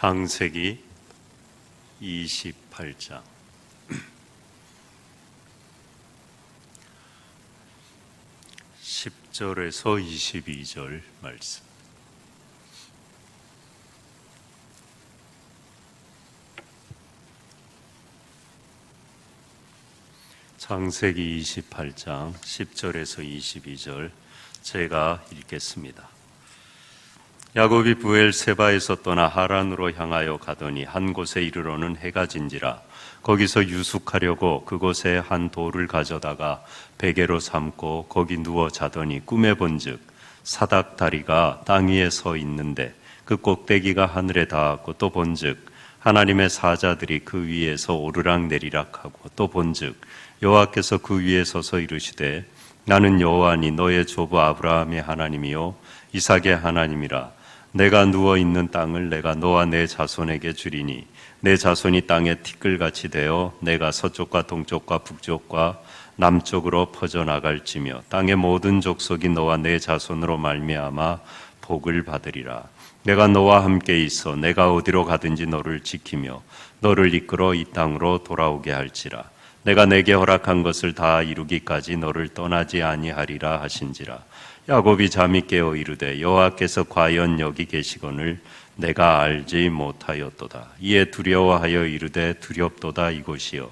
창세기 28장 10절에서 22절 말씀. 창세기 28장 10절에서 22절 제가 읽겠습니다. 야곱이 브엘세바에서 떠나 하란으로 향하여 가더니 한 곳에 이르러는 해가 진지라. 거기서 유숙하려고 그곳에 한 돌을 가져다가 베개로 삼고 거기 누워 자더니 꿈에 본즉 사닥 다리가 땅 위에 서 있는데 그 꼭대기가 하늘에 닿았고 또 본즉 하나님의 사자들이 그 위에서 오르락내리락 하고 또 본즉 여호와께서 그 위에 서서 이르시되 나는 여호와니 너의 조부 아브라함의 하나님이요 이삭의 하나님이라. 내가 누워있는 땅을 내가 너와 내 자손에게 주리니 내 자손이 땅에 티끌같이 되어 내가 서쪽과 동쪽과 북쪽과 남쪽으로 퍼져나갈지며 땅의 모든 족속이 너와 내 자손으로 말미암아 복을 받으리라. 내가 너와 함께 있어 내가 어디로 가든지 너를 지키며 너를 이끌어 이 땅으로 돌아오게 할지라. 내가 내게 허락한 것을 다 이루기까지 너를 떠나지 아니하리라 하신지라. 야곱이 잠이 깨어 이르되 여호와께서 과연 여기 계시거늘 내가 알지 못하였도다. 이에 두려워하여 이르되 두렵도다. 이곳이요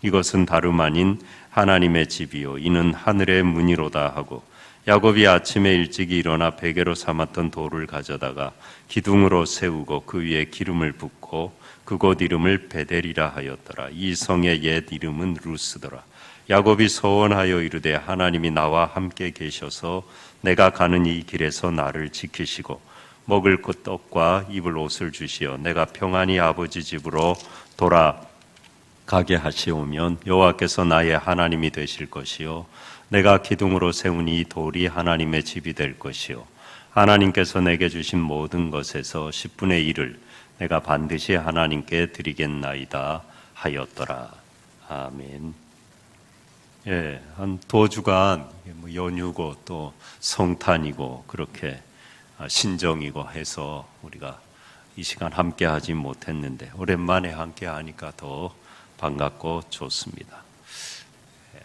이것은 다름 아닌 하나님의 집이요 이는 하늘의 문이로다 하고 야곱이 아침에 일찍이 일어나 베개로 삼았던 돌을 가져다가 기둥으로 세우고 그 위에 기름을 붓고 그곳 이름을 베델이라 하였더라. 이 성의 옛 이름은 루스더라. 야곱이 소원하여 이르되 하나님이 나와 함께 계셔서 내가 가는 이 길에서 나를 지키시고 먹을 것 떡과 입을 옷을 주시어 내가 평안히 아버지 집으로 돌아가게 하시오면 여호와께서 나의 하나님이 되실 것이요 내가 기둥으로 세운 이 돌이 하나님의 집이 될 것이요 하나님께서 내게 주신 모든 것에서 10분의 1을 내가 반드시 하나님께 드리겠나이다 하였더라. 아멘. 예, 한 도주간 연휴고 또 성탄이고 그렇게 신정이고 해서 우리가 이 시간 함께 하지 못했는데 오랜만에 함께 하니까 더 반갑고 좋습니다. 예,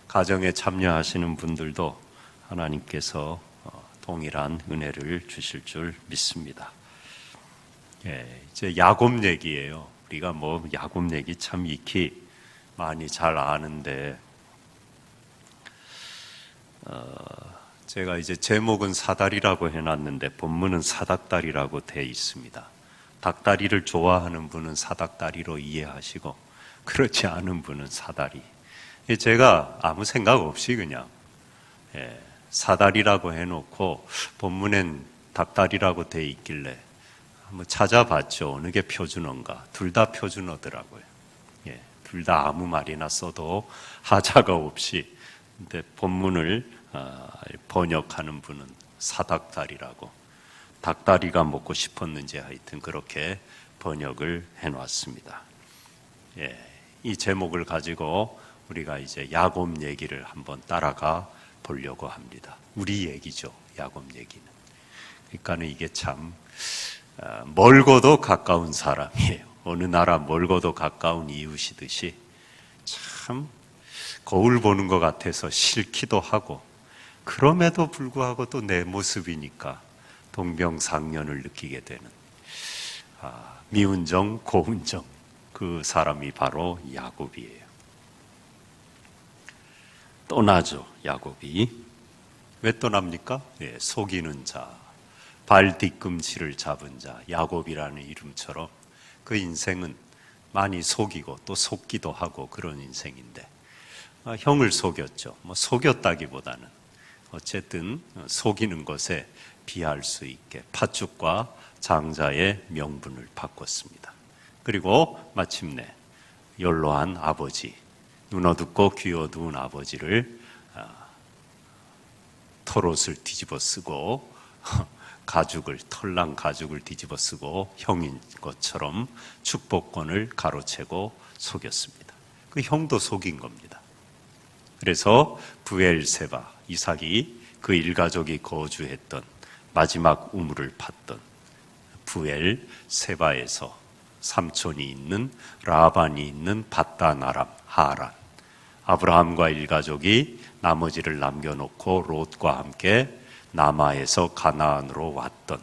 가정에 참여하시는 분들도 하나님께서 동일한 은혜를 주실 줄 믿습니다. 예, 이제 야곱 얘기예요. 우리가 야곱 얘기 참 익히 많이 잘 아는데 제가 이제 제목은 사다리라고 해놨는데 본문은 사닥다리라고 돼 있습니다. 닭다리를 좋아하는 분은 사닥다리로 이해하시고 그렇지 않은 분은 사다리. 제가 아무 생각 없이 그냥 사다리라고 해놓고 본문엔 닭다리라고 돼 있길래 한번 찾아봤죠. 어느 게 표준어인가. 둘 다 표준어더라고요. 둘 다 아무 말이나 써도 하자가 없이. 근데 본문을 번역하는 분은 사닥다리라고, 닭다리가 먹고 싶었는지 하여튼 그렇게 번역을 해놨습니다. 이 제목을 가지고 우리가 이제 야곱 얘기를 한번 따라가 보려고 합니다. 우리 얘기죠, 야곱 얘기는. 그러니까는 이게 참 멀고도 가까운 사람이에요. 어느 나라 멀고도 가까운 이웃이듯이 참 거울 보는 것 같아서 싫기도 하고 그럼에도 불구하고 또 내 모습이니까 동병상련을 느끼게 되는 미운정 고운정 그 사람이 바로 야곱이에요. 떠나죠. 야곱이 왜 떠납니까? 속이는 자, 발 뒤꿈치를 잡은 자, 야곱이라는 이름처럼 그 인생은 많이 속이고 또 속기도 하고 그런 인생인데 형을 속였죠. 속였다기보다는 어쨌든 속이는 것에 비할 수 있게 팥죽과 장자의 명분을 바꿨습니다. 그리고 마침내 연로한 아버지, 눈 어둡고 귀 어두운 아버지를 털옷을 뒤집어 쓰고 털난 가죽을 뒤집어 쓰고 형인 것처럼 축복권을 가로채고 속였습니다. 그 형도 속인 겁니다. 그래서 브엘세바, 이삭이 그 일가족이 거주했던 마지막 우물을 팠던 부엘 세바에서 삼촌이 있는 라반이 있는 밧단 아람 하란, 아브라함과 일가족이 나머지를 남겨놓고 롯과 함께 남아에서 가나안으로 왔던,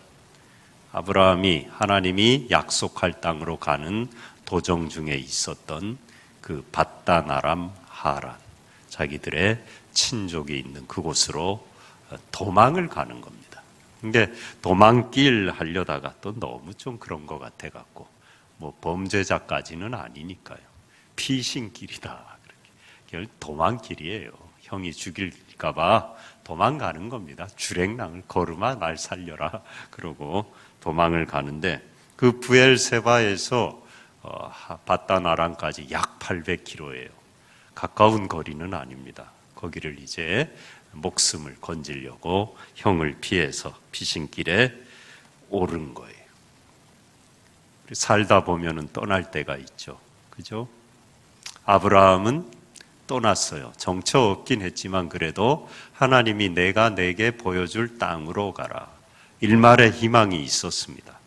아브라함이 하나님이 약속할 땅으로 가는 도정 중에 있었던 그 밧단 아람 하란, 자기들의 친족이 있는 그곳으로 도망을 가는 겁니다. 근데 도망길 하려다가 또 너무 좀 그런 것 같아 갖고 뭐 범죄자까지는 아니니까요. 피신길이다. 그렇게 도망길이에요. 형이 죽일까 봐 도망가는 겁니다. 주랭랑을 걸으마 날 살려라 그러고 도망을 가는데, 그 부엘세바에서 밧단 아람까지 약 800km예요. 가까운 거리는 아닙니다. 거기를 이제 목숨을 건지려고 형을 피해서 피신길에 오른 거예요. 살다 보면은 떠날 때가 있죠. 그죠? 아브라함은 떠났어요. 정처 없긴 했지만 그래도 하나님이 내가 내게 보여줄 땅으로 가라. 일말의 희망이 있었습니다.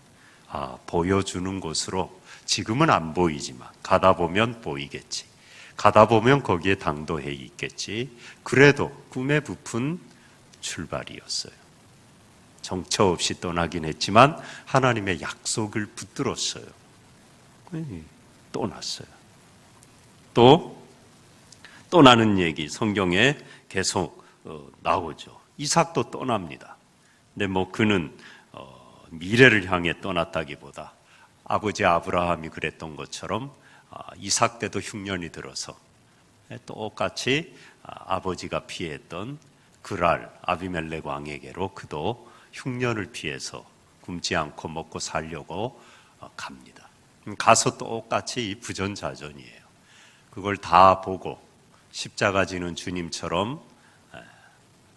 보여주는 곳으로, 지금은 안 보이지만 가다 보면 보이겠지. 가다 보면 거기에 당도해 있겠지. 그래도 꿈에 부푼 출발이었어요. 정처 없이 떠나긴 했지만 하나님의 약속을 붙들었어요. 떠났어요. 또 떠나는 얘기 성경에 계속 나오죠. 이삭도 떠납니다. 근데 뭐 그는 미래를 향해 떠났다기보다 아버지 아브라함이 그랬던 것처럼 이삭 때도 흉년이 들어서 똑같이 아버지가 피했던 그랄 아비멜렉 왕에게로 그도 흉년을 피해서 굶지 않고 먹고 살려고 갑니다. 가서 똑같이 부전자전이에요. 그걸 다 보고 십자가 지는 주님처럼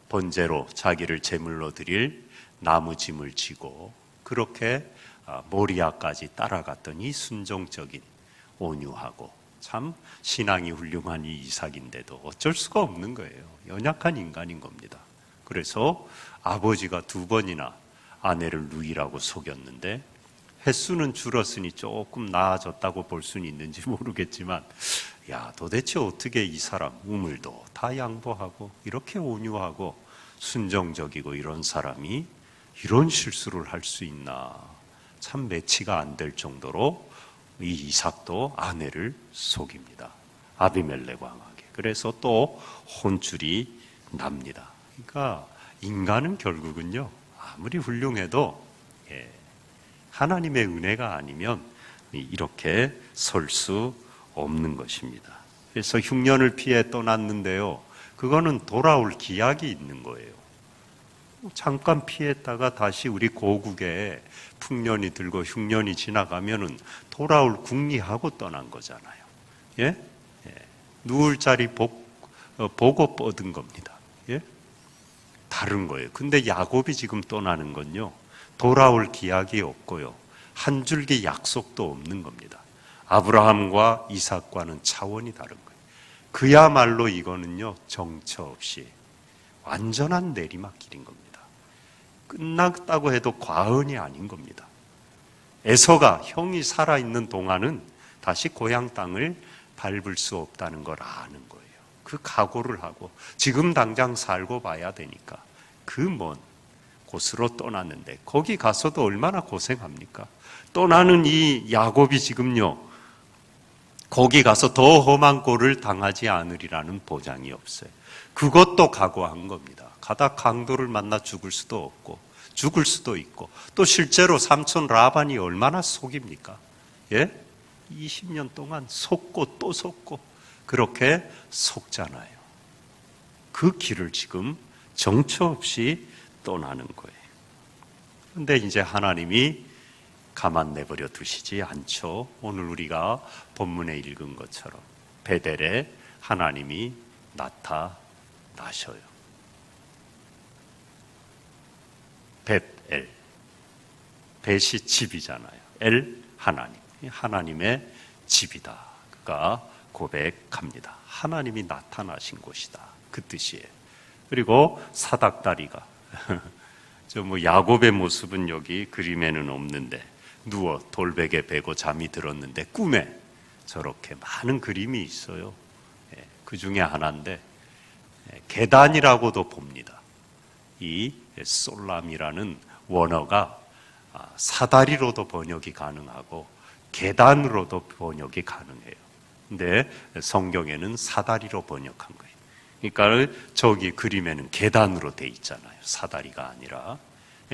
번제로 자기를 제물로 드릴 나무 짐을 지고 그렇게 모리아까지 따라갔더니 순종적인, 온유하고 참 신앙이 훌륭한 이 이삭인데도 어쩔 수가 없는 거예요. 연약한 인간인 겁니다. 그래서 아버지가 2번이나 아내를 누이라고 속였는데, 횟수는 줄었으니 조금 나아졌다고 볼 수는 있는지 모르겠지만, 도대체 어떻게 이 사람 우물도 다 양보하고 이렇게 온유하고 순종적이고 이런 사람이 이런 실수를 할 수 있나, 참 매치가 안 될 정도로 이 이삭도 아내를 속입니다. 아비멜렉 왕에게. 그래서 또 혼쭐이 납니다. 그러니까 인간은 결국은요, 아무리 훌륭해도 하나님의 은혜가 아니면 이렇게 설 수 없는 것입니다. 그래서 흉년을 피해 떠났는데요, 그거는 돌아올 기약이 있는 거예요. 잠깐 피했다가 다시 우리 고국에 풍년이 들고 흉년이 지나가면은 돌아올 궁리하고 떠난 거잖아요. 예? 누울 자리 보고 뻗은 겁니다. 예? 다른 거예요. 근데 야곱이 지금 떠나는 건요, 돌아올 기약이 없고요, 한 줄기 약속도 없는 겁니다. 아브라함과 이삭과는 차원이 다른 거예요. 그야말로 이거는요, 정처 없이 완전한 내리막길인 겁니다. 끝났다고 해도 과언이 아닌 겁니다. 에서가 형이 살아있는 동안은 다시 고향 땅을 밟을 수 없다는 걸 아는 거예요. 그 각오를 하고 지금 당장 살고 봐야 되니까 그 먼 곳으로 떠났는데, 거기 가서도 얼마나 고생합니까? 떠나는 이 야곱이 지금요, 거기 가서 더 험한 꼴을 당하지 않으리라는 보장이 없어요. 그것도 각오한 겁니다. 가다 강도를 만나 죽을 수도 없고 죽을 수도 있고, 또 실제로 삼촌 라반이 얼마나 속입니까? 20년 동안 속고 또 속고 그렇게 속잖아요. 그 길을 지금 정처 없이 떠나는 거예요. 그런데 이제 하나님이 가만 내버려 두시지 않죠. 오늘 우리가 본문에 읽은 것처럼 베델에 하나님이 나타나셔요. 벳엘, 벳이 집이잖아요. 엘, 하나님, 하나님의 집이다. 그가 고백합니다. 하나님이 나타나신 곳이다, 그 뜻이에요. 그리고 사닥다리가 야곱의 모습은 여기 그림에는 없는데 누워 돌베개 베고 잠이 들었는데 꿈에 저렇게 많은 그림이 있어요. 그 중에 하나인데 계단이라고도 봅니다. 이 솔람이라는 원어가 사다리로도 번역이 가능하고 계단으로도 번역이 가능해요. 근데 성경에는 사다리로 번역한 거예요. 그러니까 저기 그림에는 계단으로 돼 있잖아요. 사다리가 아니라.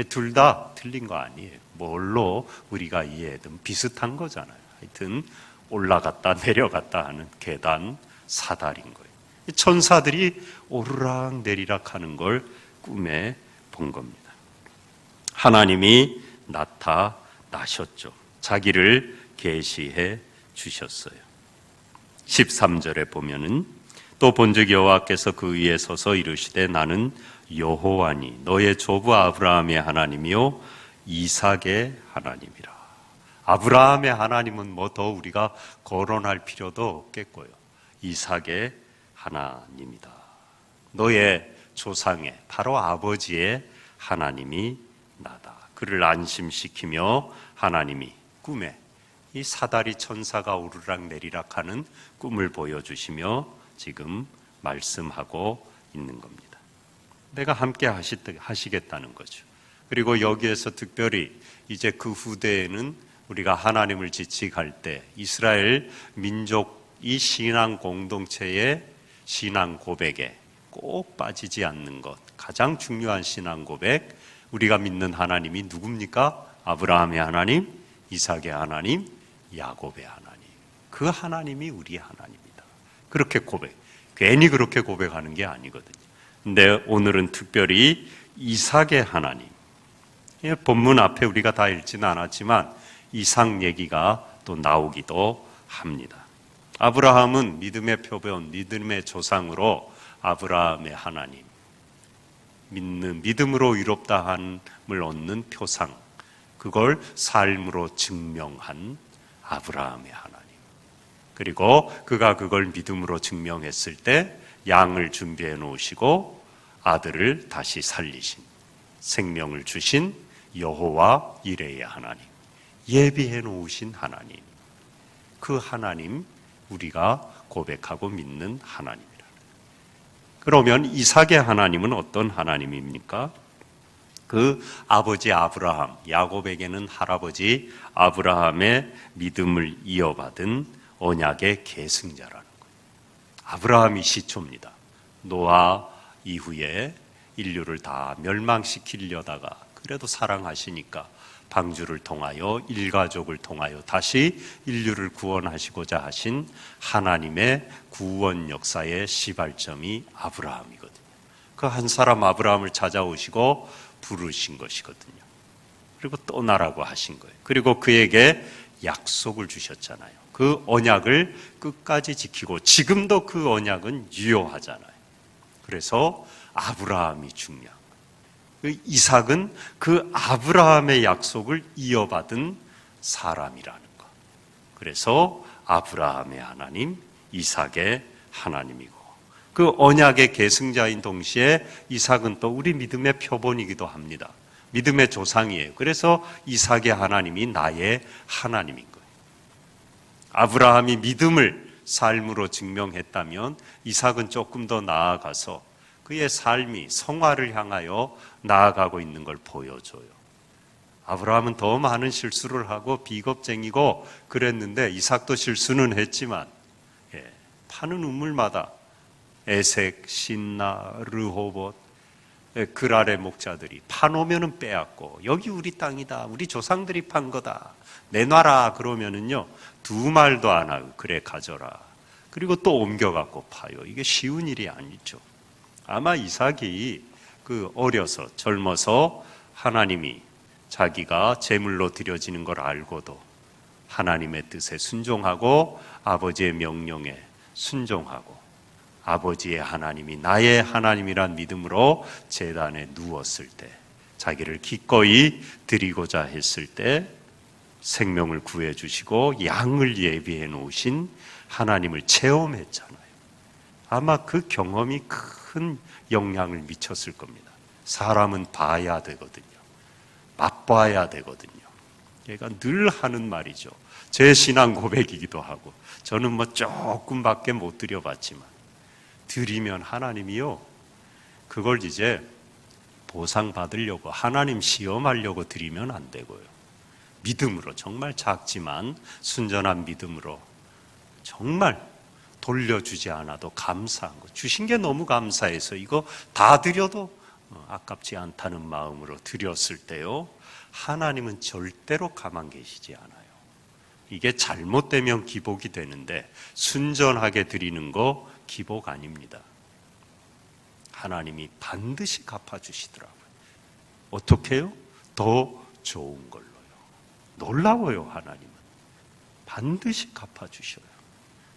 둘 다 틀린 거 아니에요. 뭘로 우리가 이해하든 비슷한 거잖아요. 하여튼 올라갔다 내려갔다 하는 계단, 사다리인 거예요. 천사들이 오르락 내리락 하는 걸 꿈에 본 겁니다. 하나님이 나타나셨죠. 자기를 계시해 주셨어요. 13절에 보면은 또 본즉 여호와께서 그 위에 서서 이르시되 나는 여호와니 너의 조부 아브라함의 하나님이요 이삭의 하나님이라. 아브라함의 하나님은 뭐 더 우리가 거론할 필요도 없겠고요. 이삭의 하나님이다. 너의 조상의 바로 아버지의 하나님이 나다. 그를 안심시키며 하나님이 꿈에 이 사다리 천사가 오르락 내리락 하는 꿈을 보여주시며 지금 말씀하고 있는 겁니다. 내가 함께 하시겠다는 거죠. 그리고 여기에서 특별히 이제 그 후대에는 우리가 하나님을 지칭할 때 이스라엘 민족이 신앙 공동체의 신앙 고백에 꼭 빠지지 않는 것, 가장 중요한 신앙 고백, 우리가 믿는 하나님이 누굽니까? 아브라함의 하나님, 이삭의 하나님, 야곱의 하나님. 그 하나님이 우리 하나님이다. 그렇게 괜히 그렇게 고백하는 게 아니거든요. 근데 오늘은 특별히 이삭의 하나님. 본문 앞에 우리가 다 읽지는 않았지만 이삭 얘기가 또 나오기도 합니다. 아브라함은 믿음의 표본, 믿음의 조상으로 아브라함의 하나님, 믿음으로 의롭다함을 얻는 표상, 그걸 삶으로 증명한 아브라함의 하나님. 그리고 그가 그걸 믿음으로 증명했을 때 양을 준비해 놓으시고 아들을 다시 살리신, 생명을 주신 여호와 이레의 하나님, 예비해 놓으신 하나님, 그 하나님 우리가 고백하고 믿는 하나님이라. 그러면 이삭의 하나님은 어떤 하나님입니까? 그 아버지 아브라함, 야곱에게는 할아버지 아브라함의 믿음을 이어받은 언약의 계승자라는 거예요. 아브라함이 시초입니다. 노아 이후에 인류를 다 멸망시키려다가 그래도 사랑하시니까 방주를 통하여 일가족을 통하여 다시 인류를 구원하시고자 하신 하나님의 구원 역사의 시발점이 아브라함이거든요. 그 한 사람 아브라함을 찾아오시고 부르신 것이거든요. 그리고 떠나라고 하신 거예요. 그리고 그에게 약속을 주셨잖아요. 그 언약을 끝까지 지키고 지금도 그 언약은 유효하잖아요. 그래서 아브라함이 중요한 거예요. 이삭은 그 아브라함의 약속을 이어받은 사람이라는 것. 그래서 아브라함의 하나님, 이삭의 하나님이고, 그 언약의 계승자인 동시에 이삭은 또 우리 믿음의 표본이기도 합니다. 믿음의 조상이에요. 그래서 이삭의 하나님이 나의 하나님인 거예요. 아브라함이 믿음을 삶으로 증명했다면 이삭은 조금 더 나아가서 그의 삶이 성화를 향하여 나아가고 있는 걸 보여줘요. 아브라함은 더 많은 실수를 하고 비겁쟁이고 그랬는데 이삭도 실수는 했지만 파는 우물마다 에색, 신나, 르호봇, 그랄의 목자들이 파놓으면은 빼앗고 여기 우리 땅이다, 우리 조상들이 판 거다, 내놔라 그러면은요 두 말도 안 하고 그래 가져라. 그리고 또 옮겨갖고 파요. 이게 쉬운 일이 아니죠. 아마 이삭이 어려서 젊어서 하나님이 자기가 제물로 드려지는 걸 알고도 하나님의 뜻에 순종하고 아버지의 명령에 순종하고 아버지의 하나님이 나의 하나님이란 믿음으로 제단에 누웠을 때, 자기를 기꺼이 드리고자 했을 때 생명을 구해 주시고 양을 예비해 놓으신 하나님을 체험했잖아요. 아마 그 경험이 큰 영향을 미쳤을 겁니다. 사람은 봐야 되거든요. 맛봐야 되거든요. 얘가 늘 하는 말이죠. 제 신앙 고백이기도 하고, 저는 뭐 조금밖에 못 드려봤지만, 드리면 하나님이요, 그걸 이제 보상받으려고, 하나님 시험하려고 드리면 안 되고요. 믿음으로, 정말 작지만 순전한 믿음으로 정말 돌려주지 않아도 감사한 거, 주신 게 너무 감사해서 이거 다 드려도 아깝지 않다는 마음으로 드렸을 때요, 하나님은 절대로 가만 계시지 않아요. 이게 잘못되면 기복이 되는데 순전하게 드리는 거 기복 아닙니다. 하나님이 반드시 갚아주시더라고요. 어떻게 해요? 더 좋은 걸로요. 놀라워요. 하나님은 반드시 갚아주셔요.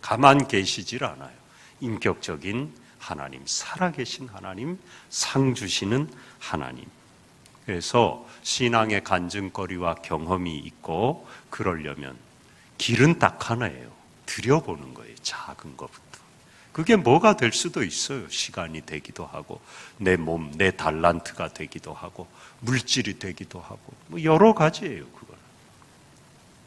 가만 계시질 않아요. 인격적인 하나님, 살아계신 하나님, 상 주시는 하나님. 그래서 신앙의 간증거리와 경험이 있고 그러려면 길은 딱 하나예요. 드려보는 거예요. 작은 것부터. 그게 뭐가 될 수도 있어요. 시간이 되기도 하고, 내 몸, 내 달란트가 되기도 하고, 물질이 되기도 하고, 뭐 여러 가지예요. 그건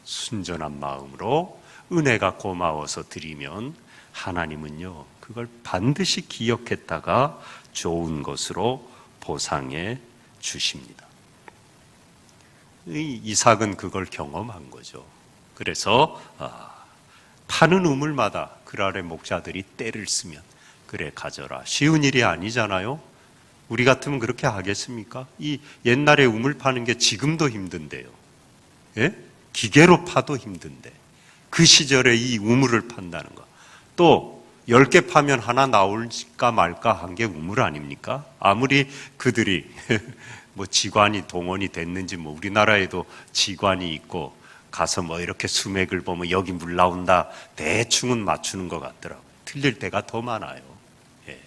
순전한 마음으로 은혜가 고마워서 드리면 하나님은요, 그걸 반드시 기억했다가 좋은 것으로 보상해 주십니다. 이삭은 그걸 경험한 거죠. 그래서 파는 우물마다 그랄의 목자들이 때를 쓰면 그래 가져라. 쉬운 일이 아니잖아요. 우리 같으면 그렇게 하겠습니까? 이 옛날에 우물 파는 게 지금도 힘든데요. 예? 기계로 파도 힘든데 그 시절에 이 우물을 판다는 거, 또 10개 파면 하나 나올까 말까 한 게 우물 아닙니까? 아무리 그들이 뭐 지관이 동원이 됐는지, 뭐 우리나라에도 지관이 있고 가서 뭐 이렇게 수맥을 보면 여기 물 나온다 대충은 맞추는 것 같더라고요. 틀릴 때가 더 많아요. 예.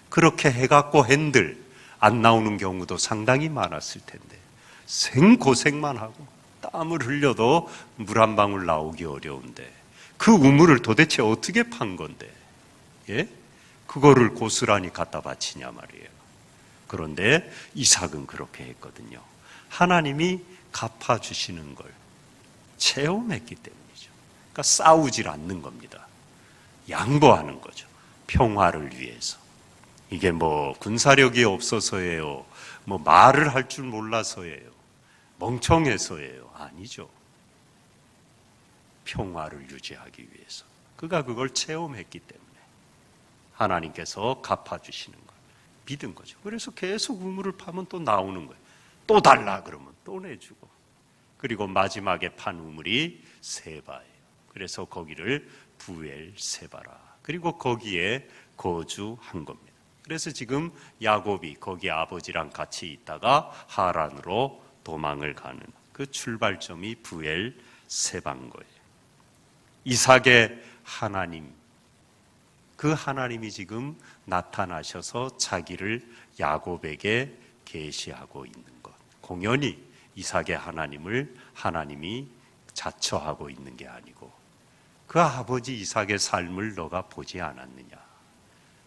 그렇게 해갖고 핸들 안 나오는 경우도 상당히 많았을 텐데 생고생만 하고 땀을 흘려도 물 한 방울 나오기 어려운데 그 우물을 도대체 어떻게 판 건데, 예? 그거를 고스란히 갖다 바치냐 말이에요. 그런데 이삭은 그렇게 했거든요. 하나님이 갚아주시는 걸 체험했기 때문이죠. 그러니까 싸우질 않는 겁니다. 양보하는 거죠. 평화를 위해서. 이게 뭐 군사력이 없어서예요, 뭐 말을 할 줄 몰라서예요, 멍청해서예요. 아니죠. 평화를 유지하기 위해서. 그가 그걸 체험했기 때문에 하나님께서 갚아주시는 걸 믿은 거죠. 그래서 계속 우물을 파면 또 나오는 거예요. 또 달라 그러면 또 내주고. 그리고 마지막에 판 우물이 세바예요. 그래서 거기를 부엘세바라. 그리고 거기에 거주한 겁니다. 그래서 지금 야곱이 거기 아버지랑 같이 있다가 하란으로 도망을 가는 그 출발점이 부엘세바인 거예요. 이삭의 하나님, 그 하나님이 지금 나타나셔서 자기를 야곱에게 계시하고 있는 것. 공연히 이삭의 하나님을 하나님이 자처하고 있는 게 아니고, 그 아버지 이삭의 삶을 너가 보지 않았느냐?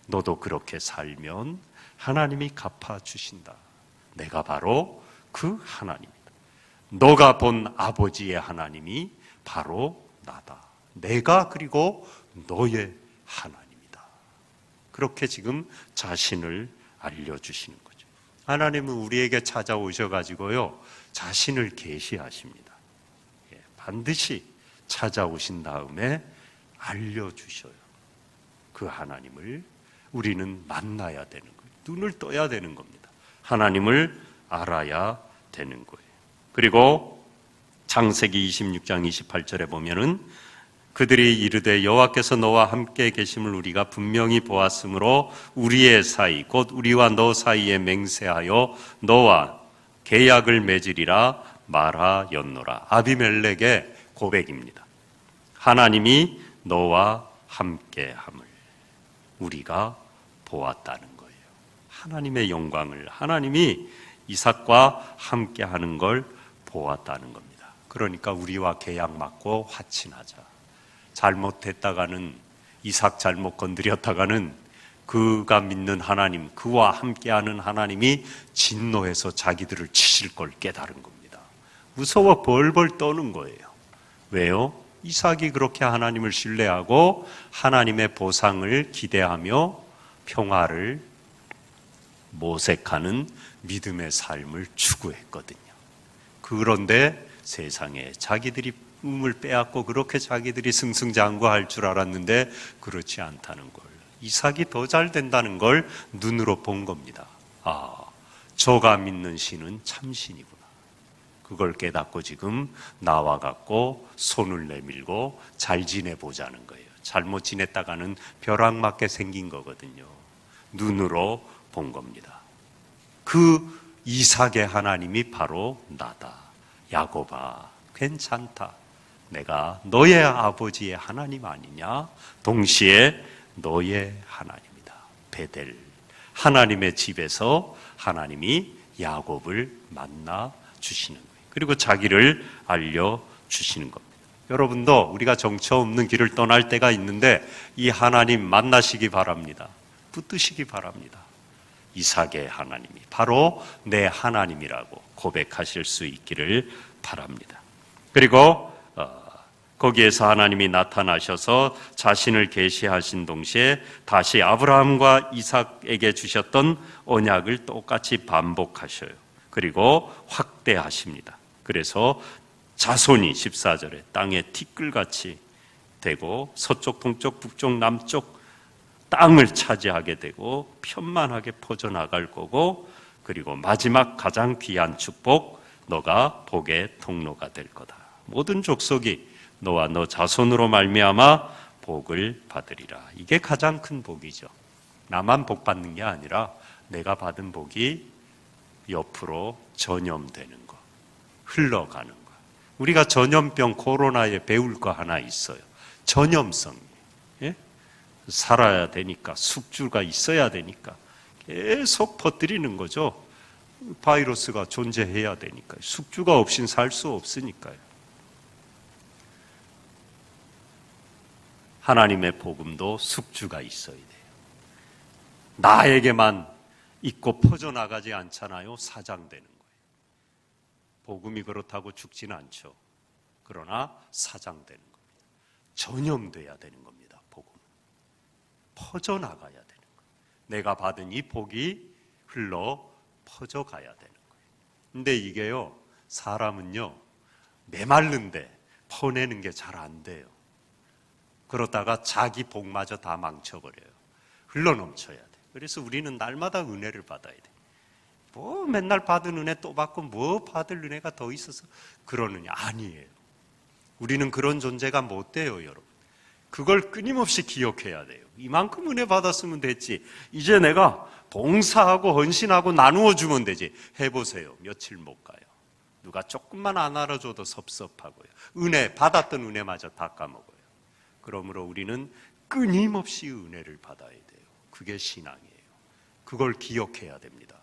너도 그렇게 살면 하나님이 갚아주신다. 내가 바로 그 하나님이다. 너가 본 아버지의 하나님이 바로 나다. 내가 그리고 너의 하나님이다. 그렇게 지금 자신을 알려주시는 거죠. 하나님은 우리에게 찾아오셔가지고요, 자신을 계시하십니다. 반드시 찾아오신 다음에 알려주셔요. 그 하나님을 우리는 만나야 되는 거예요. 눈을 떠야 되는 겁니다. 하나님을 알아야 되는 거예요. 그리고 창세기 26장 28절에 보면은 그들이 이르되 여호와께서 너와 함께 계심을 우리가 분명히 보았으므로 우리의 사이 곧 우리와 너 사이에 맹세하여 너와 계약을 맺으리라 말하였노라. 아비멜렉의 고백입니다. 하나님이 너와 함께함을 우리가 보았다는 거예요. 하나님의 영광을, 하나님이 이삭과 함께하는 걸 보았다는 겁니다. 그러니까 우리와 계약 맺고 화친하자. 잘못했다가는, 이삭 잘못 건드렸다가는 그가 믿는 하나님, 그와 함께하는 하나님이 진노해서 자기들을 치실 걸 깨달은 겁니다. 무서워 벌벌 떠는 거예요. 왜요? 이삭이 그렇게 하나님을 신뢰하고 하나님의 보상을 기대하며 평화를 모색하는 믿음의 삶을 추구했거든요. 그런데 세상에 자기들이 꿈을 빼앗고 그렇게 자기들이 승승장구할 줄 알았는데 그렇지 않다는 걸, 이삭이 더 잘 된다는 걸 눈으로 본 겁니다. 아, 저가 믿는 신은 참신이구나. 그걸 깨닫고 지금 나와 갖고 손을 내밀고 잘 지내보자는 거예요. 잘못 지냈다가는 벼락 맞게 생긴 거거든요. 눈으로 본 겁니다. 그 이삭의 하나님이 바로 나다. 야곱아, 괜찮다. 내가 너의 아버지의 하나님 아니냐? 동시에 너의 하나님이다. 베델, 하나님의 집에서 하나님이 야곱을 만나 주시는 거예요. 그리고 자기를 알려주시는 겁니다. 여러분도 우리가 정처 없는 길을 떠날 때가 있는데 이 하나님 만나시기 바랍니다. 붙드시기 바랍니다. 이삭의 하나님이 바로 내 하나님이라고 고백하실 수 있기를 바랍니다. 그리고 거기에서 하나님이 나타나셔서 자신을 계시하신 동시에 다시 아브라함과 이삭에게 주셨던 언약을 똑같이 반복하셔요. 그리고 확대하십니다. 그래서 자손이 14절에 땅에 티끌같이 되고 서쪽, 동쪽, 북쪽, 남쪽 땅을 차지하게 되고 편만하게 퍼져나갈 거고, 그리고 마지막 가장 귀한 축복, 너가 복의 통로가 될 거다. 모든 족속이 너와 너 자손으로 말미암아 복을 받으리라. 이게 가장 큰 복이죠. 나만 복 받는 게 아니라 내가 받은 복이 옆으로 전염되는 거, 흘러가는 거. 우리가 전염병 코로나에 배울 거 하나 있어요. 전염성. 예? 살아야 되니까, 숙주가 있어야 되니까 계속 퍼뜨리는 거죠. 바이러스가 존재해야 되니까요. 숙주가 없인 살 수 없으니까요. 하나님의 복음도 숙주가 있어야 돼요. 나에게만 있고 퍼져나가지 않잖아요. 사장되는 거예요. 복음이 그렇다고 죽지는 않죠. 그러나 사장되는 겁니다. 전염돼야 되는 겁니다. 복음. 퍼져나가야 되는 거예요. 내가 받은 이 복이 흘러 퍼져가야 되는 거예요. 근데 이게요, 사람은요, 메말른데 퍼내는 게 잘 안 돼요. 그러다가 자기 복마저 다 망쳐버려요. 흘러넘쳐야 돼. 그래서 우리는 날마다 은혜를 받아야 돼. 뭐 맨날 받은 은혜 또 받고 뭐 받을 은혜가 더 있어서 그러느냐? 아니에요. 우리는 그런 존재가 못 돼요, 여러분. 그걸 끊임없이 기억해야 돼요. 이만큼 은혜 받았으면 됐지. 이제 내가 봉사하고 헌신하고 나누어 주면 되지. 해보세요. 며칠 못 가요. 누가 조금만 안 알아줘도 섭섭하고요. 은혜, 받았던 은혜마저 다 까먹어요. 그러므로 우리는 끊임없이 은혜를 받아야 돼요. 그게 신앙이에요. 그걸 기억해야 됩니다.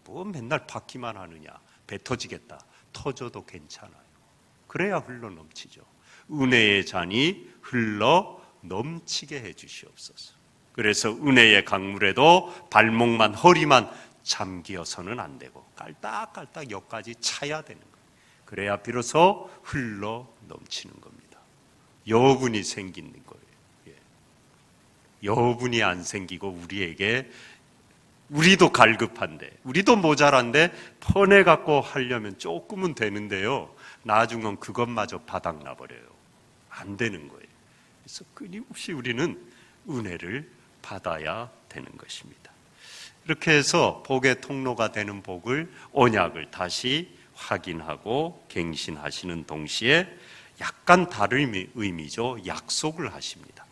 뭐 맨날 받기만 하느냐? 배 터지겠다. 터져도 괜찮아요. 그래야 흘러 넘치죠. 은혜의 잔이 흘러 넘치게 해 주시옵소서. 그래서 은혜의 강물에도 발목만, 허리만 잠기어서는 안 되고 깔딱깔딱 여기까지 차야 되는 거예요. 그래야 비로소 흘러 넘치는 겁니다. 여분이 생기는 거예요. 여분이 안 생기고 우리도 갈급한데, 우리도 모자란데 퍼내갖고 하려면 조금은 되는데요, 나중은 그것마저 바닥나 버려요. 안 되는 거예요. 그래서 끊임없이 우리는 은혜를 받아야 되는 것입니다. 이렇게 해서 복의 통로가 되는 복을, 언약을 다시 확인하고 갱신하시는 동시에 약간 다른 의미죠. 약속을 하십니다.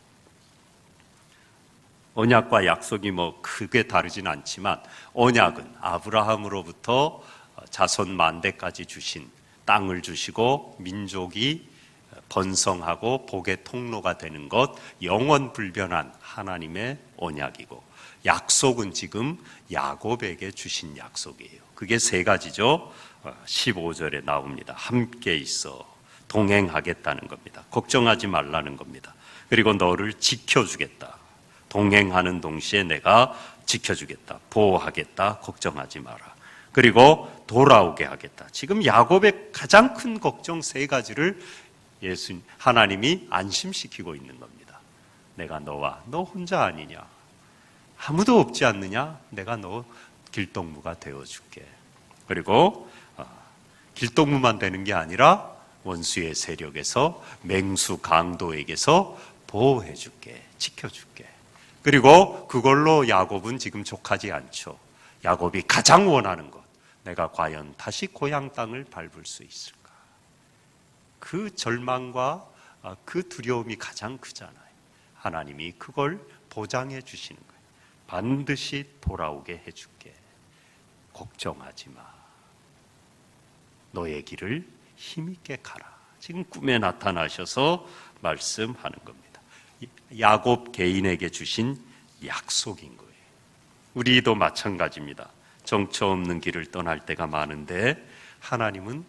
언약과 약속이 뭐 크게 다르진 않지만, 언약은 아브라함으로부터 자손 만대까지 주신 땅을 주시고 민족이 번성하고 복의 통로가 되는 것, 영원 불변한 하나님의 언약이고, 약속은 지금 야곱에게 주신 약속이에요. 그게 세 가지죠. 15절에 나옵니다. 함께 있어 동행하겠다는 겁니다. 걱정하지 말라는 겁니다. 그리고 너를 지켜주겠다. 동행하는 동시에 내가 지켜주겠다. 보호하겠다. 걱정하지 마라. 그리고 돌아오게 하겠다. 지금 야곱의 가장 큰 걱정 세 가지를 하나님이 안심시키고 있는 겁니다. 내가 너와 너 혼자 아니냐? 아무도 없지 않느냐? 내가 너 길동무가 되어줄게. 그리고 길동무만 되는 게 아니라 원수의 세력에서 맹수 강도에게서 보호해줄게, 지켜줄게. 그리고 그걸로 야곱은 지금 족하지 않죠. 야곱이 가장 원하는 것, 내가 과연 다시 고향 땅을 밟을 수 있을까? 그 절망과 그 두려움이 가장 크잖아요. 하나님이 그걸 보장해 주시는 거예요. 반드시 돌아오게 해줄게. 걱정하지 마. 너의 길을 힘있게 가라. 지금 꿈에 나타나셔서 말씀하는 겁니다. 야곱 개인에게 주신 약속인 거예요. 우리도 마찬가지입니다. 정처 없는 길을 떠날 때가 많은데 하나님은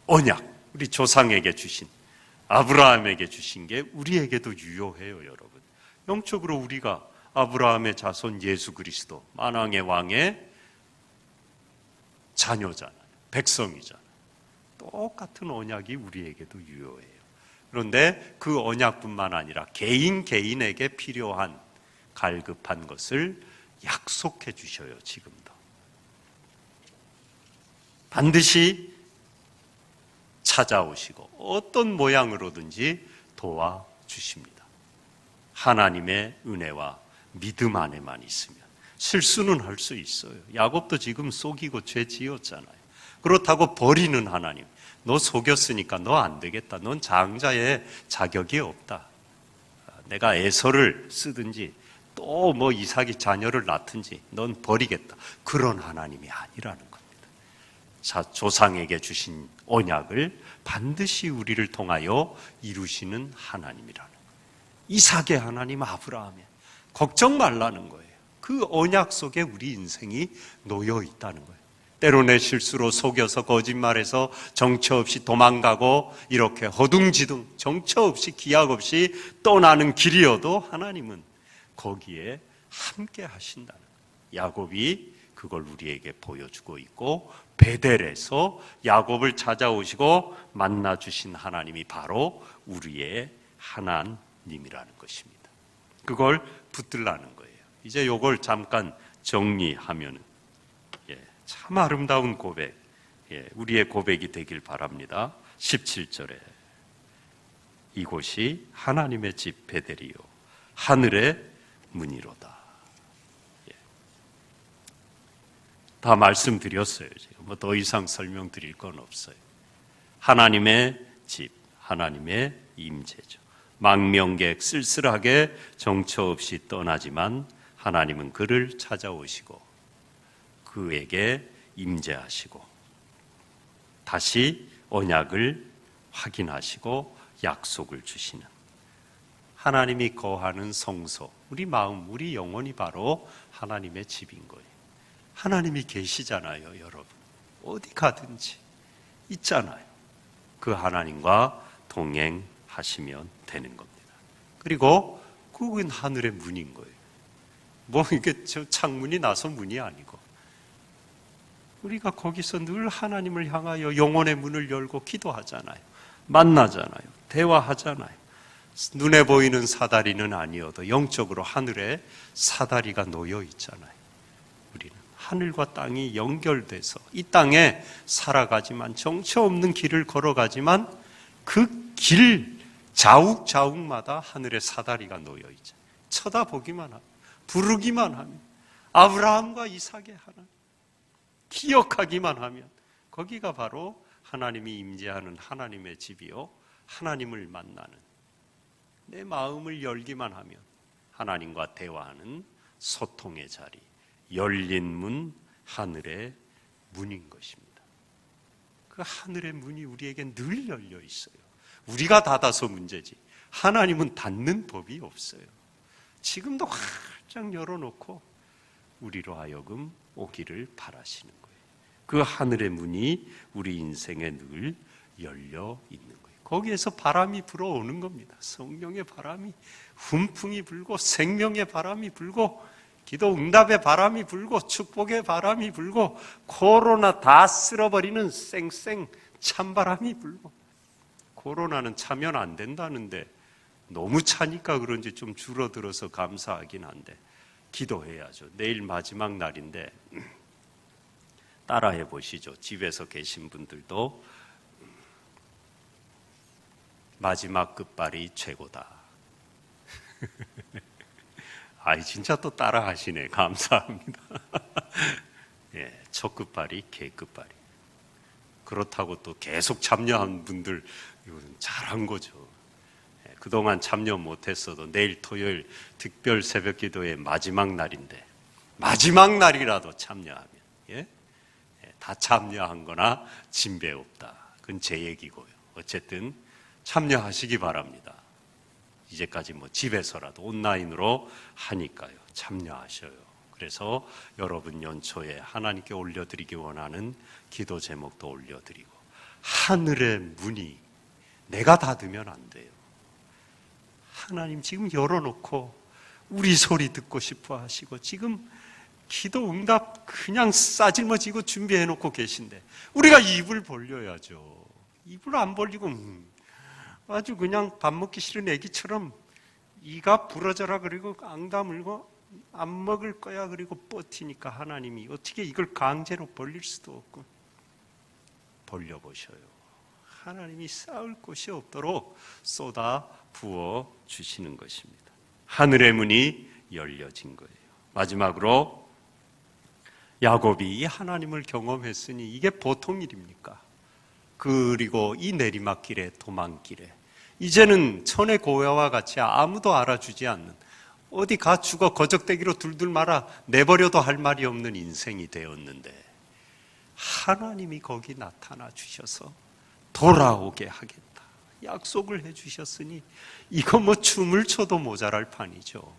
언약, 우리 조상에게 주신, 아브라함에게 주신 게 우리에게도 유효해요, 여러분. 영적으로 우리가 아브라함의 자손 예수 그리스도, 만왕의 왕의 자녀잖아요. 백성이잖아요. 똑같은 언약이 우리에게도 유효해요. 그런데 그 언약뿐만 아니라 개인에게 필요한 갈급한 것을 약속해 주셔요, 지금도. 반드시 찾아오시고 어떤 모양으로든지 도와주십니다. 하나님의 은혜와 믿음 안에만 있으면 실수는 할 수 있어요. 야곱도 지금 속이고 죄 지었잖아요. 그렇다고 버리는 하나님, 너 속였으니까 너 안 되겠다. 넌 장자의 자격이 없다. 내가 에서를 쓰든지 또 뭐 이삭이 자녀를 낳든지 넌 버리겠다. 그런 하나님이 아니라는 겁니다. 자, 조상에게 주신 언약을 반드시 우리를 통하여 이루시는 하나님이라는 거예요. 이삭의 하나님, 아브라함의, 걱정 말라는 거예요. 그 언약 속에 우리 인생이 놓여 있다는 거예요. 때로 내 실수로 속여서 거짓말해서 정처 없이 도망가고 이렇게 허둥지둥 정처 없이 기약 없이 떠나는 길이어도 하나님은 거기에 함께 하신다는 거예요. 야곱이 그걸 우리에게 보여주고 있고, 베델에서 야곱을 찾아오시고 만나주신 하나님이 바로 우리의 하나님이라는 것입니다. 그걸 붙들라는 거예요. 이제 요걸 잠깐 정리하면은, 참 아름다운 고백, 우리의 고백이 되길 바랍니다. 17절에 이곳이 하나님의 집 베델이요 하늘의 문이로다. 다 말씀드렸어요. 뭐 더 이상 설명드릴 건 없어요. 하나님의 집, 하나님의 임재죠. 망명객 쓸쓸하게 정처 없이 떠나지만 하나님은 그를 찾아오시고 그에게 임재하시고 다시 언약을 확인하시고 약속을 주시는 하나님이 거하는 성소, 우리 마음, 우리 영혼이 바로 하나님의 집인 거예요. 하나님이 계시잖아요, 여러분. 어디 가든지 있잖아요. 그 하나님과 동행하시면 되는 겁니다. 그리고 그건 하늘의 문인 거예요. 뭐 이게 저 창문이 나서 문이 아니고, 우리가 거기서 늘 하나님을 향하여 영혼의 문을 열고 기도하잖아요. 만나잖아요. 대화하잖아요. 눈에 보이는 사다리는 아니어도 영적으로 하늘에 사다리가 놓여 있잖아요. 우리는 하늘과 땅이 연결돼서 이 땅에 살아가지만, 정처 없는 길을 걸어가지만 그 길 자욱자욱마다 하늘의 사다리가 놓여 있죠. 쳐다보기만 하면, 부르기만 하면, 아브라함과 이삭의 하나님 기억하기만 하면 거기가 바로 하나님이 임재하는 하나님의 집이요, 하나님을 만나는, 내 마음을 열기만 하면 하나님과 대화하는 소통의 자리, 열린 문, 하늘의 문인 것입니다. 그 하늘의 문이 우리에게 늘 열려 있어요. 우리가 닫아서 문제지 하나님은 닫는 법이 없어요. 지금도 활짝 열어놓고 우리로 하여금 오기를 바라시는 거예요. 그 하늘의 문이 우리 인생에 늘 열려 있는 거예요. 거기에서 바람이 불어오는 겁니다. 성령의 바람이, 훈풍이 불고 생명의 바람이 불고 기도 응답의 바람이 불고 축복의 바람이 불고 코로나 다 쓸어버리는 쌩쌩 찬바람이 불고, 코로나는 차면 안 된다는데 너무 차니까 그런지 좀 줄어들어서 감사하긴 한데 기도해야죠. 내일 마지막 날인데 따라해 보시죠. 집에서 계신 분들도 마지막 끝발이 최고다. 아이, 진짜 또 따라 하시네. 감사합니다. 예, 첫 끝발이 개 끝발이. 그렇다고 또 계속 참여한 분들, 이건 잘한 거죠. 예, 그동안 참여 못했어도 내일 토요일 특별 새벽 기도의 마지막 날인데, 마지막 날이라도 참여하면, 예? 다 참여한 거나 진배 없다. 그건 제 얘기고요. 어쨌든 참여하시기 바랍니다. 이제까지 뭐 집에서라도 온라인으로 하니까요. 참여하셔요. 그래서 여러분 연초에 하나님께 올려드리기 원하는 기도 제목도 올려드리고, 하늘의 문이 내가 닫으면 안 돼요. 하나님 지금 열어놓고 우리 소리 듣고 싶어 하시고, 지금 기도 응답 그냥 싸질머지고 준비해놓고 계신데 우리가 입을 벌려야죠. 입을 안 벌리고 아주 그냥 밥 먹기 싫은 애기처럼 이가 부러져라 그리고 앙 다물고 안 먹을 거야 그리고 버티니까 하나님이 어떻게 이걸 강제로 벌릴 수도 없고, 벌려보셔요. 하나님이 쌓을 곳이 없도록 쏟아 부어 주시는 것입니다. 하늘의 문이 열려진 거예요. 마지막으로 야곱이 이 하나님을 경험했으니 이게 보통 일입니까? 그리고 이 내리막길에 도망길에 이제는 천의 고야와 같이 아무도 알아주지 않는, 어디 가 죽어 거적대기로 둘둘 말아 내버려도 할 말이 없는 인생이 되었는데, 하나님이 거기 나타나 주셔서 돌아오게 하겠다 약속을 해 주셨으니 이거 뭐 춤을 춰도 모자랄 판이죠.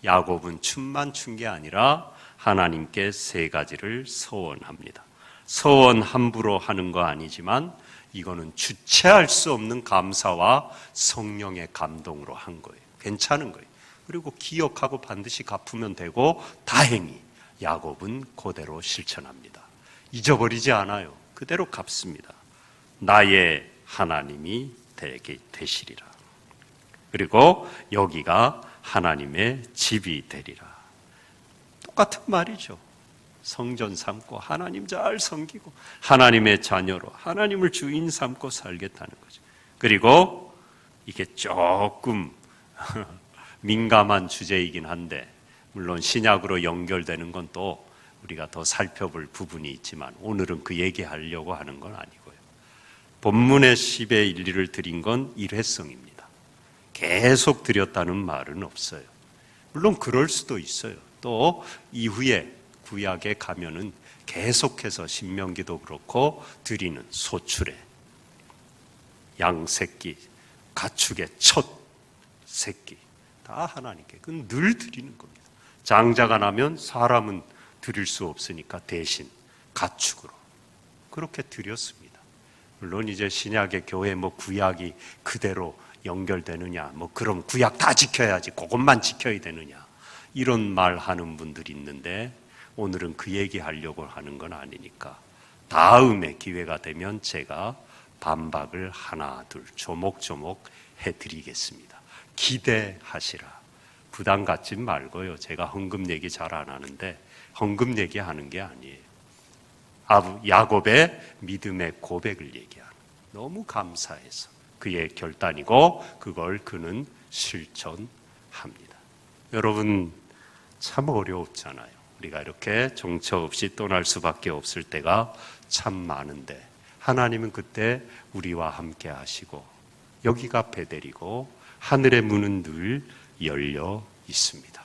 야곱은 춤만 춘 게 아니라 하나님께 세 가지를 서원합니다. 서원 함부로 하는 거 아니지만 이거는 주체할 수 없는 감사와 성령의 감동으로 한 거예요. 괜찮은 거예요. 그리고 기억하고 반드시 갚으면 되고, 다행히 야곱은 그대로 실천합니다. 잊어버리지 않아요. 그대로 갚습니다. 나의 하나님이 되시리라. 그리고 여기가 하나님의 집이 되리라. 똑같은 말이죠. 성전 삼고 하나님 잘 섬기고 하나님의 자녀로 하나님을 주인 삼고 살겠다는 거죠. 그리고 이게 조금 민감한 주제이긴 한데, 물론 신약으로 연결되는 건 또 우리가 더 살펴볼 부분이 있지만 오늘은 그 얘기하려고 하는 건 아니고요. 본문의 10의 1, 2를 드린 건 일회성입니다. 계속 드렸다는 말은 없어요. 물론 그럴 수도 있어요. 또 이후에 구약에 가면은 계속해서 신명기도 그렇고 드리는 소출에 양새끼, 가축의 첫 새끼 다 하나님께, 그건 늘 드리는 겁니다. 장자가 나면 사람은 드릴 수 없으니까 대신 가축으로 그렇게 드렸습니다. 물론 이제 신약의 교회 뭐 구약이 그대로 연결되느냐, 뭐 그럼 구약 다 지켜야지 그것만 지켜야 되느냐, 이런 말 하는 분들이 있는데 오늘은 그 얘기 하려고 하는 건 아니니까 다음에 기회가 되면 제가 반박을 하나 둘 조목조목 해드리겠습니다. 기대하시라. 부담 갖지 말고요. 제가 헌금 얘기 잘 안 하는데 헌금 얘기하는 게 아니에요. 야곱의 믿음의 고백을 얘기하는, 너무 감사해서 그의 결단이고 그걸 그는 실천합니다. 여러분 참 어려웠잖아요. 우리가 이렇게 정처 없이 떠날 수밖에 없을 때가 참 많은데 하나님은 그때 우리와 함께 하시고 여기가 베델이고 하늘의 문은 늘 열려 있습니다.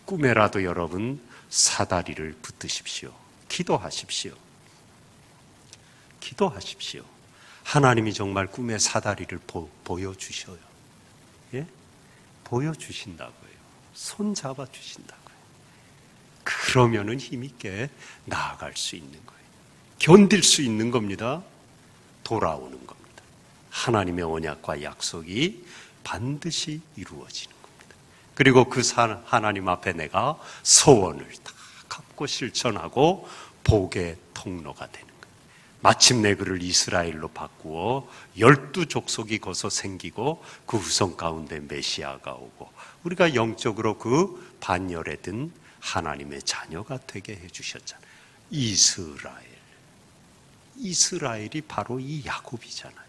꿈에라도 여러분 사다리를 붙드십시오. 기도하십시오. 기도하십시오. 하나님이 정말 꿈의 사다리를 보여주셔요. 예? 보여주신다고요. 손 잡아주신다고요. 그러면은 힘있게 나아갈 수 있는 거예요. 견딜 수 있는 겁니다. 돌아오는 겁니다. 하나님의 언약과 약속이 반드시 이루어지는 겁니다. 그리고 그 하나님 앞에 내가 소원을 다 갚고 실천하고 복의 통로가 되는 거예요. 마침내 그를 이스라엘로 바꾸어 12족속이 거서 생기고 그 후손 가운데 메시아가 오고 우리가 영적으로 그 반열에 든 하나님의 자녀가 되게 해주셨잖아요. 이스라엘이 바로 이 야곱이잖아요.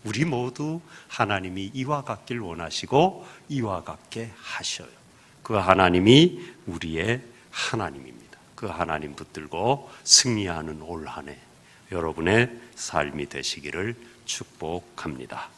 우리 모두 하나님이 이와 같길 원하시고 이와 같게 하셔요. 그 하나님이 우리의 하나님입니다. 그 하나님 붙들고 승리하는 올 한 해 여러분의 삶이 되시기를 축복합니다.